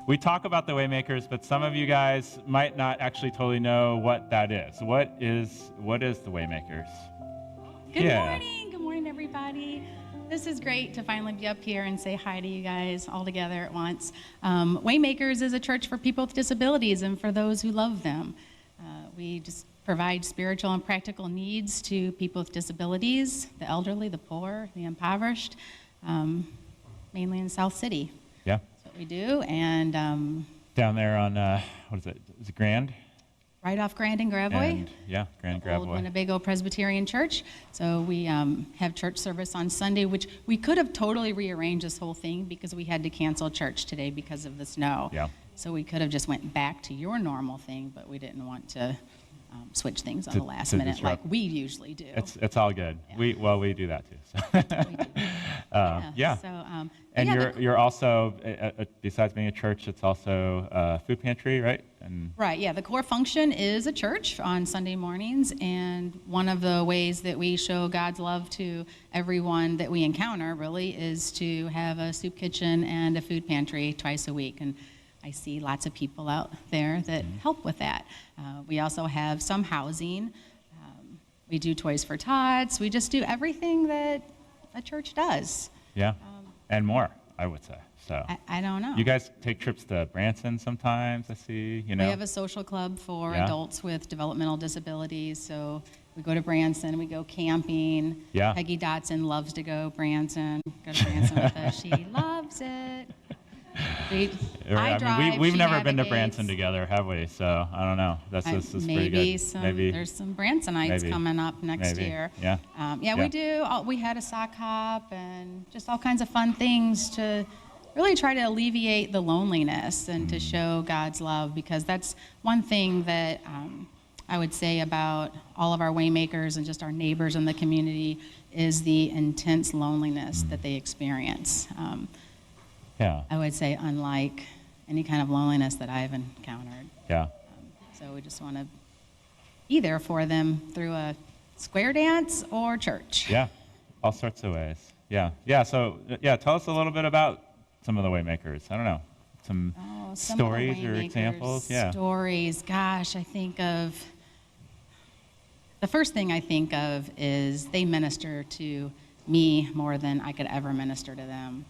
we talk about the Waymakers, but some of you guys might not actually totally know what that is. What is the Waymakers? Good morning. Good morning, everybody. This is great to finally be up here and say hi to you guys all together at once. Waymakers is a church for people with disabilities and for those who love them. We just provide spiritual and practical needs to people with disabilities, the elderly, the poor, the impoverished, mainly in South City. Yeah. That's what we do. And down there on, what is it? Is it Grand? Right off Grand and Gravois. Yeah, Grand Gravois. Old Winnebago Presbyterian Church. So we have church service on Sunday, which we could have totally rearranged this whole thing because we had to cancel church today because of the snow. Yeah. So we could have just went back to your normal thing, but we didn't want to switch things on the last minute disrupt. like we usually do. It's all good. Yeah. We do that too. So. We do. Yeah. So, and you're also, besides being a church, it's also a food pantry, right? Right, yeah. The core function is a church on Sunday mornings, and one of the ways that we show God's love to everyone that we encounter, really, is to have a soup kitchen and a food pantry twice a week. And I see lots of people out there that help with that. We also have some housing. We do Toys for Tots. We just do everything that a church does. Yeah, and more, I would say. So I don't know. You guys take trips to Branson sometimes, I see, you know. We have a social club for adults with developmental disabilities, so we go to Branson, we go camping. Yeah. Peggy Dotson loves to go to Branson with us. She loves it. We've never been to Branson together, have we? So I don't know. This is pretty good. Maybe there's some Bransonites coming up next year. Yeah. We do. We had a sock hop and just all kinds of fun things to really try to alleviate the loneliness and to show God's love, because that's one thing that I would say about all of our Waymakers and just our neighbors in the community is the intense loneliness that they experience. Yeah. I would say unlike any kind of loneliness that I've encountered. Yeah. So we just want to be there for them through a square dance or church. Yeah, all sorts of ways. Yeah. So tell us a little bit about some of the Waymakers. I don't know, some stories or examples. Yeah. Stories. Gosh, the first thing I think of is they minister to me more than I could ever minister to them.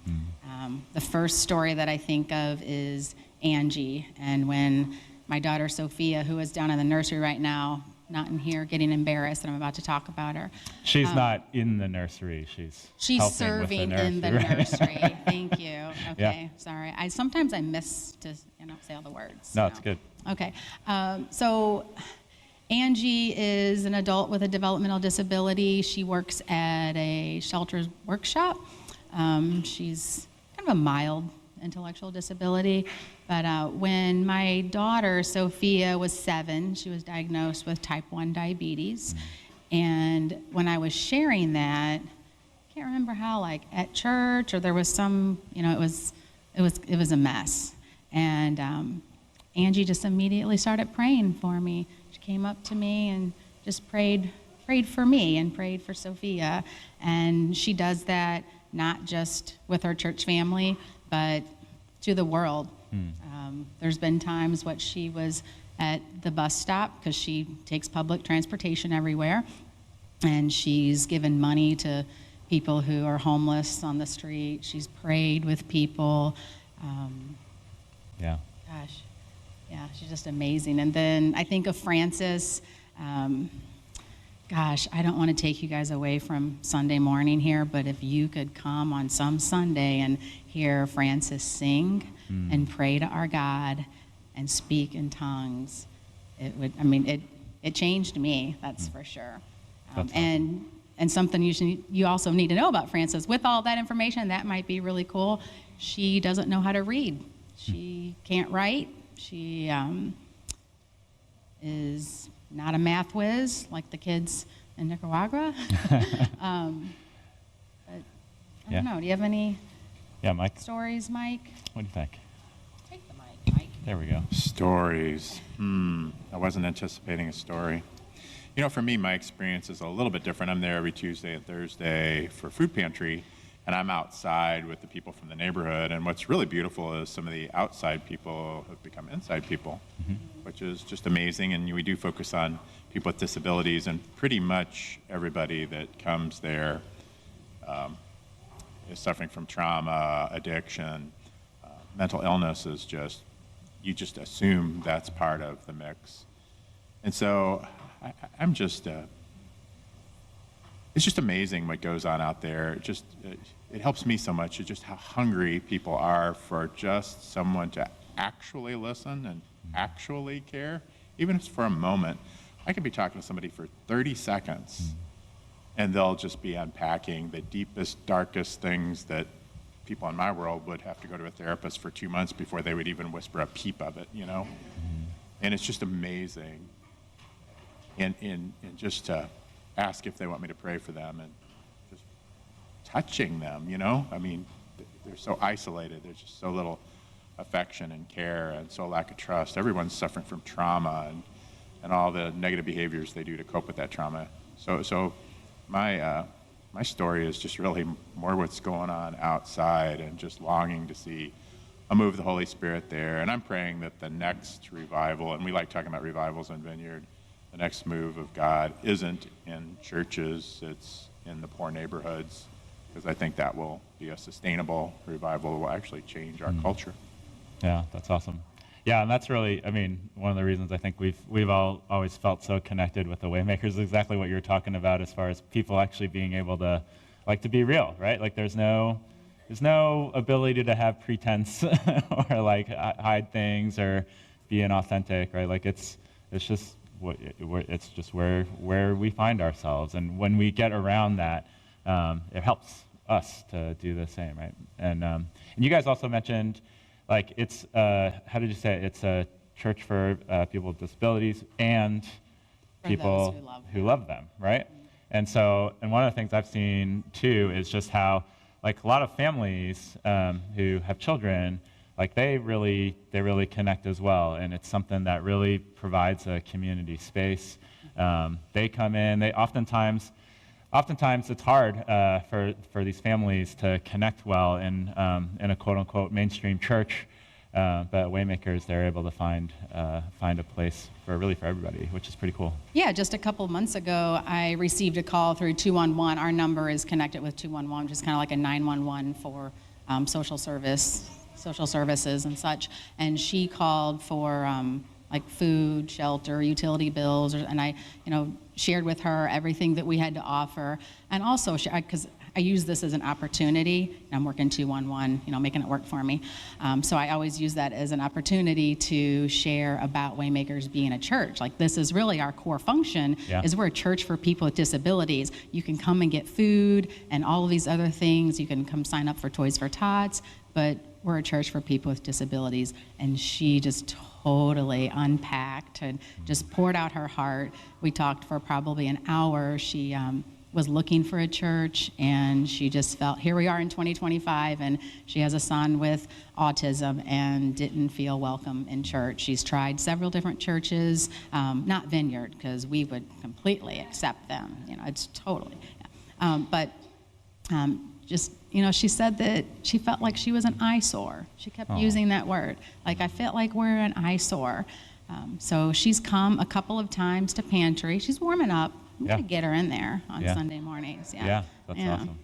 The first story that I think of is Angie, and when my daughter Sophia, who is down in the nursery right now, not in here, getting embarrassed that I'm about to talk about her. She's not in the nursery. She's serving in the nursery. Thank you. Okay, sorry. Sometimes I miss to say all the words. No, it's good. Okay, so Angie is an adult with a developmental disability. She works at a shelter workshop. She's kind of a mild intellectual disability. But when my daughter, Sophia, was 7, she was diagnosed with type 1 diabetes. And when I was sharing that, I can't remember how, like at church, or there was some, it was a mess. And Angie just immediately started praying for me. She came up to me and just prayed for me and prayed for Sophia. And she does that not just with her church family, but to the world. There's been times when she was at the bus stop, because she takes public transportation everywhere, and she's given money to people who are homeless on the street. She's prayed with people. She's just amazing. And then I think of Frances. I don't want to take you guys away from Sunday morning here, but if you could come on some Sunday and hear Frances sing and pray to our God and speak in tongues, it changed me, that's for sure. And something you also need to know about Frances, with all that information, that might be really cool. She doesn't know how to read. She can't write. She is not a math whiz like the kids in Nicaragua. But I don't know. Do you have any Mike? Stories, Mike? What do you think? Take the mic, Mike. There we go. Stories. I wasn't anticipating a story. For me, my experience is a little bit different. I'm there every Tuesday and Thursday for food pantry, and I'm outside with the people from the neighborhood. And what's really beautiful is some of the outside people have become inside people, which is just amazing. And we do focus on people with disabilities, and pretty much everybody that comes there is suffering from trauma, addiction, mental illness. Is just, you just assume that's part of the mix. And so I'm just, it's just amazing what goes on out there. It helps me so much, just how hungry people are for just someone to actually listen and actually care, even if it's for a moment. I could be talking to somebody for 30 seconds, and they'll just be unpacking the deepest, darkest things that people in my world would have to go to a therapist for 2 months before they would even whisper a peep of it, you know? And it's just amazing. And just to ask if they want me to pray for them, and just touching them, you know? I mean, they're so isolated. There's just so little affection and care, and so lack of trust. Everyone's suffering from trauma and all the negative behaviors they do to cope with that trauma. So my story is just really more what's going on outside, and just longing to see a move of the Holy Spirit there. And I'm praying that the next revival, and we like talking about revivals in Vineyard, the next move of God isn't in churches, it's in the poor neighborhoods, because I think that will be a sustainable revival that will actually change our culture. Yeah, that's awesome. Yeah, and that's really, I mean, one of the reasons I think we've all always felt so connected with the Waymakers is exactly what you're talking about, as far as people actually being able to, like, to be real, right? Like, there's no ability to have pretense or like hide things or be inauthentic, right? Like, it's just it's just where we find ourselves, and when we get around that, it helps us to do the same, right? And you guys also mentioned, like, it's how did you say it? It's a church for people with disabilities and For people those who love them, right? And so, and one of the things I've seen too is just how, like, a lot of families who have children, like, they really connect as well, and it's something that really provides a community space. They come in. They oftentimes it's hard for these families to connect well in a quote unquote mainstream church, but Waymakers, they're able to find a place for everybody, which is pretty cool. Yeah, just a couple months ago, I received a call through 211. Our number is connected with 211, which is kind of like a 911 for social services and such. And she called for like food, shelter, utility bills, and I, shared with her everything that we had to offer, and also because I use this as an opportunity. I'm working 211, making it work for me. So I always use that as an opportunity to share about Waymakers being a church. Like, this is really our core function, is we're a church for people with disabilities. You can come and get food and all of these other things. You can come sign up for Toys for Tots, but we're a church for people with disabilities. And she just totally unpacked and just poured out her heart. We talked for probably an hour. She was looking for a church, and she just felt, here we are in 2025, and she has a son with autism and didn't feel welcome in church. She's tried several different churches, not Vineyard, because we would completely accept them. It's totally, she said that she felt like she was an eyesore. She kept using that word. Like, I felt like we're an eyesore. So she's come a couple of times to Pantry. She's warming up. I'm going to get her in there on Sunday mornings. Yeah, that's awesome.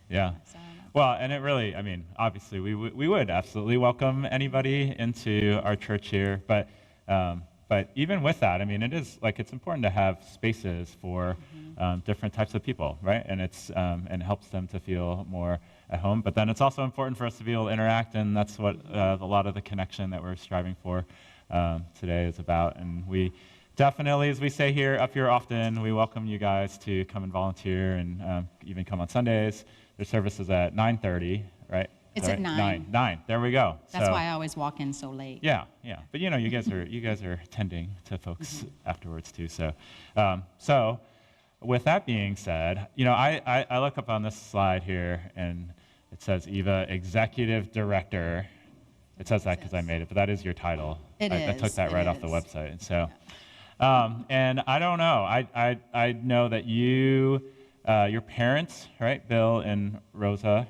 Yeah. So, well, and it really, obviously we would absolutely welcome anybody into our church here, but even with that, it is, like, it's important to have spaces for different types of people, right? And and it helps them to feel more at home. But then it's also important for us to be able to interact, and that's what a lot of the connection that we're striving for today is about. And we definitely, as we say up here often, we welcome you guys to come and volunteer, and even come on Sundays. Their service is at 9:30, right? It's at 9. 9. There we go. That's why I always walk in so late. Yeah. But you guys are tending to folks afterwards too. So, with that being said, I look up on this slide here, and it says Eva, Executive Director. It says that because I made it, but that is your title. I took that right off the website. And so, and I don't know. I know that your parents, right, Bill and Rosa,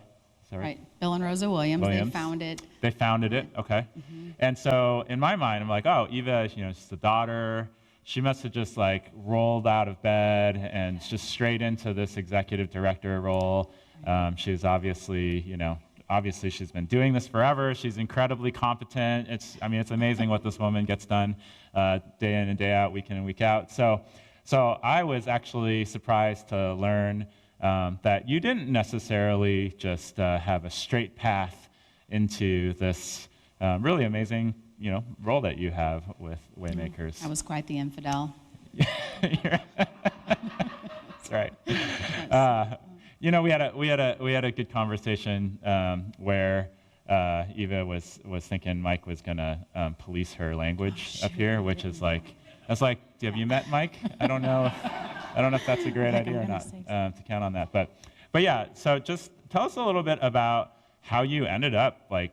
that right? Right. Bill and Rosa Williams. They founded. They founded it. Okay. And so in my mind, I'm like, oh, Eva, she's the daughter. She must have just like rolled out of bed and just straight into this executive director role. She's obviously she's been doing this forever. She's incredibly competent. It's amazing what this woman gets done day in and day out, week in and week out. So I was actually surprised to learn that you didn't necessarily just have a straight path into this really amazing, role that you have with Waymakers. I was quite the infidel. That's right. We had a good conversation where Eva was thinking Mike was gonna police her language up here, which is like, I was like, have you met Mike? I don't know if that's a great idea or not to count on that. But yeah, so just tell us a little bit about how you ended up like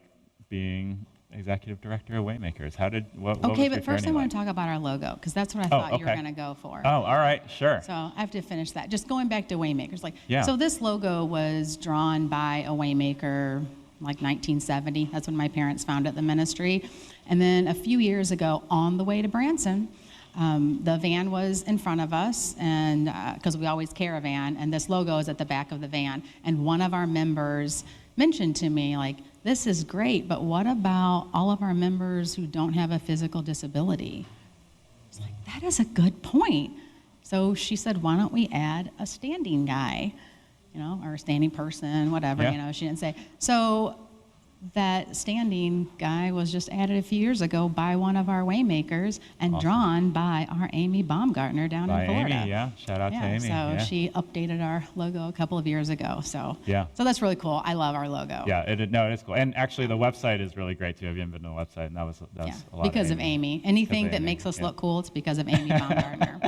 being executive director of Waymakers. What was Okay, your but first I journey want like? to talk about our logo, because that's what I thought you were okay. going to go for. Oh, all right, sure. So I have to finish that. Just going back to Waymakers. Yeah. So this logo was drawn by a Waymaker, like 1970. That's when my parents founded the ministry. And then a few years ago, on the way to Branson, the van was in front of us, and because we always caravan, and this logo is at the back of the van. And one of our members mentioned to me, like, this is great, but what about all of our members who don't have a physical disability? I was like, that is a good point. So she said, why don't we add a standing guy, or a standing person, whatever, Yeah. She didn't say. So that standing guy was just added a few years ago by one of our Waymakers and Awesome. drawn by our Amy Baumgartner down By in Florida. Amy, yeah. Shout out to Amy. So Yeah. she updated our logo a couple of years ago. So Yeah. so that's really cool. I love our logo. Yeah, it is cool. And actually, the website is really great, too. Have you been to the website? And that was Yeah, a lot because of Amy. Anything of that Amy, makes us yeah. look cool, it's because of Amy Baumgartner.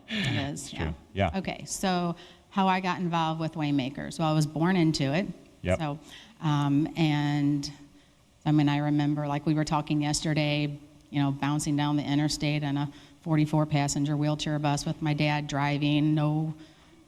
It is, true. Yeah. Okay, so how I got involved with Waymakers. Well, I was born into it. Yep. So, and I remember, like we were talking yesterday, bouncing down the interstate in a 44-passenger wheelchair bus with my dad driving, no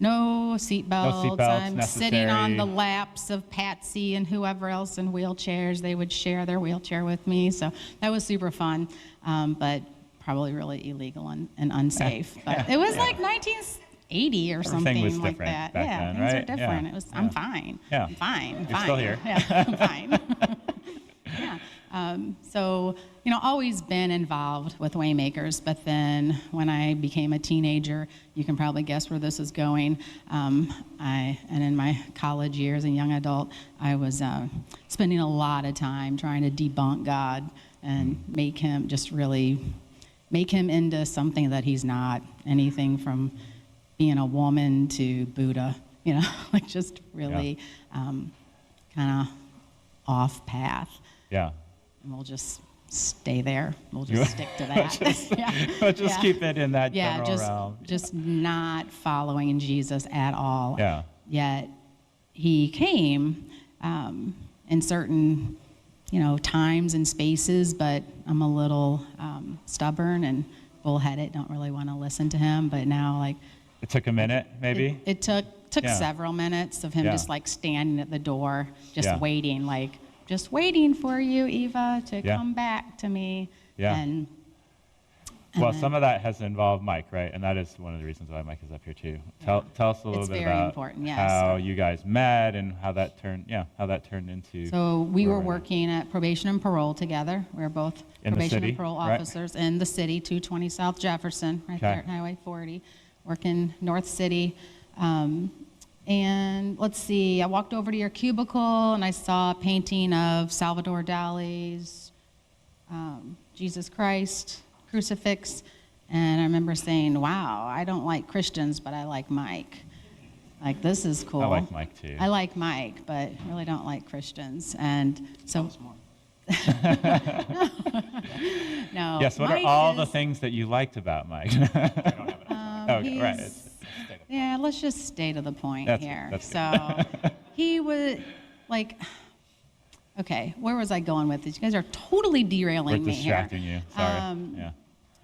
seatbelts. I'm sitting on the laps of Patsy and whoever else in wheelchairs. They would share their wheelchair with me. So that was super fun, but probably really illegal and unsafe. But it was like 1980 or something was like different that. back Yeah, then, things right? were different. Yeah. It was. Yeah. I'm fine. Yeah. I'm fine. You're fine. still here. Yeah, I'm fine. Yeah. So, always been involved with Waymakers, but then when I became a teenager, you can probably guess where this is going. And in my college years and young adult, I was spending a lot of time trying to debunk God and make him into something that he's not, anything from being a woman to Buddha, like just really kind of off path. Yeah. And we'll just stay there. We'll just stick to that. Just keep it in that general just, realm. just not following Jesus at all. Yeah. Yet he came in certain, times and spaces, but I'm a little stubborn and bullheaded, don't really want to listen to him. But now, like, It took a minute, maybe? it took Yeah. several minutes of him Yeah. just like standing at the door, just Yeah. waiting, like, just waiting for you, Eva, to Yeah. come back to me. Yeah. And Well, then- some of that has involved Mike, right? And that is one of the reasons why Mike is up here too. Tell us a little It's bit very about important, yes. how you guys met and how that turned into. So we where were we're at. working at probation and parole together. We were both In the probation city, and parole right? officers in the city, 220 South Jefferson, right Okay. there at Highway 40, working North City. And let's see, I walked over to your cubicle and I saw a painting of Salvador Dali's Jesus Christ crucifix. And I remember saying, wow, I don't like Christians, but I like Mike. Like, this is cool. I like Mike too. I like Mike, but really don't like Christians. And so. No. Yes, what Mike are all the is- things that you liked about Mike? Okay, right. he's- Yeah, let's just stay to the point That's- here. that's So he was like, okay, where was I going with this? You guys are totally We're derailing me here. distracting you. Sorry. Yeah.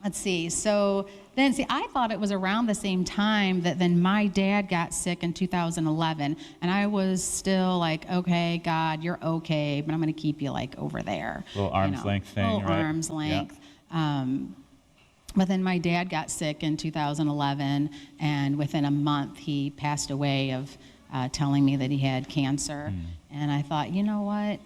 let's see. So then, I thought it was around the same time that then my dad got sick in 2011, and I was still like, okay, God, you're okay, but I'm going to keep you like over there. Little arm's length thing, little right? arm's length. But then my dad got sick in 2011, and within a month he passed away of telling me that he had cancer. And I thought, you know what?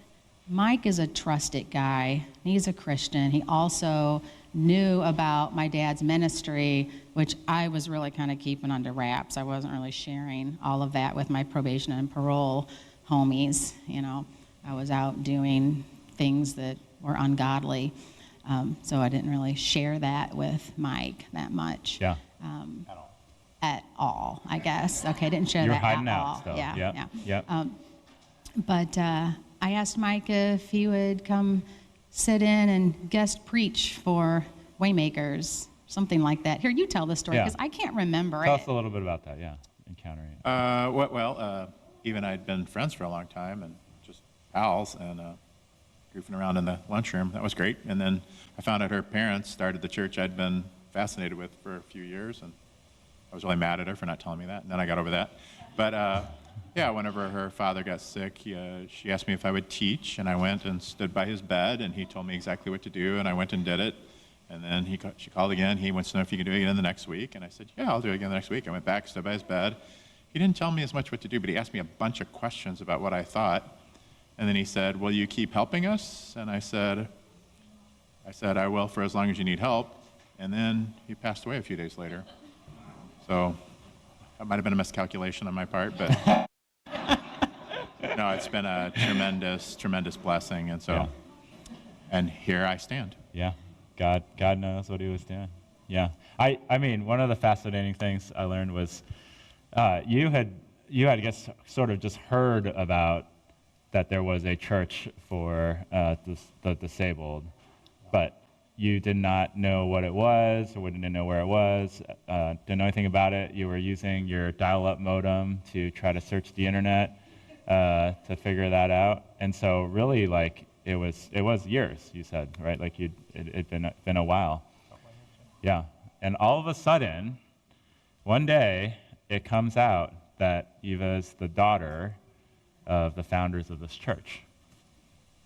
Mike is a trusted guy. He's a Christian. He also knew about my dad's ministry, which I was really kind of keeping under wraps. I wasn't really sharing all of that with my probation and parole homies. I was out doing things that were ungodly. So I didn't really share that with Mike that much. Yeah. At all, I guess. Okay, I didn't share You're that hiding at out all. still. Yeah. Yep. But I asked Mike if he would come sit in and guest preach for Waymakers, something like that. Here, you tell the story, Yeah. because I can't remember Tell it. us a little bit about that, yeah, encountering it. Even I'd been friends for a long time and just pals and goofing around in the lunchroom. That was great. And then I found out her parents started the church I'd been fascinated with for a few years, and I was really mad at her for not telling me that. And then I got over that. But whenever her father got sick, she asked me if I would teach, and I went and stood by his bed, and he told me exactly what to do, and I went and did it. And then she called again. He wants to know if he could do it again the next week. And I said, yeah, I'll do it again the next week. I went back, stood by his bed. He didn't tell me as much what to do, but he asked me a bunch of questions about what I thought. And then he said, will you keep helping us? And I said, I will for as long as you need help. And then he passed away a few days later. So that might have been a miscalculation on my part, but no, it's been a tremendous, tremendous blessing. And so, and here I stand. Yeah. God knows what he was doing. Yeah. I mean, one of the fascinating things I learned was you had, I guess, sort of just heard about that there was a church for the disabled, but you did not know what it was or didn't know where it was, didn't know anything about it. You were using your dial-up modem to try to search the internet to figure that out. And so really, like, it was years, you said, right? Like it'd been a while. Yeah. And all of a sudden, one day, it comes out that Eva is the daughter of the founders of this church.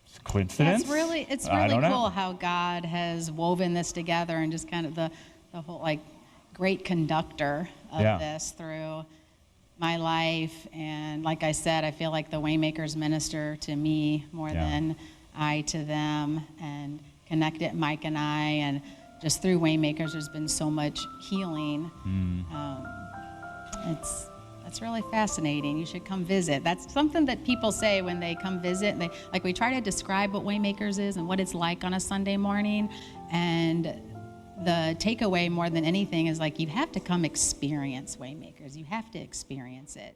It's a coincidence? It's really cool how God has woven this together, and just kind of the whole, like, great conductor of this through my life. And like I said, I feel like the Waymakers minister to me more than I to them, and connected Mike and I, and just through Waymakers there's been so much healing. It's really fascinating. You should come visit. That's something that people say when they come visit. We try to describe what Waymakers is and what it's like on a Sunday morning, and the takeaway more than anything is, like, you have to come experience Waymakers. You have to experience it.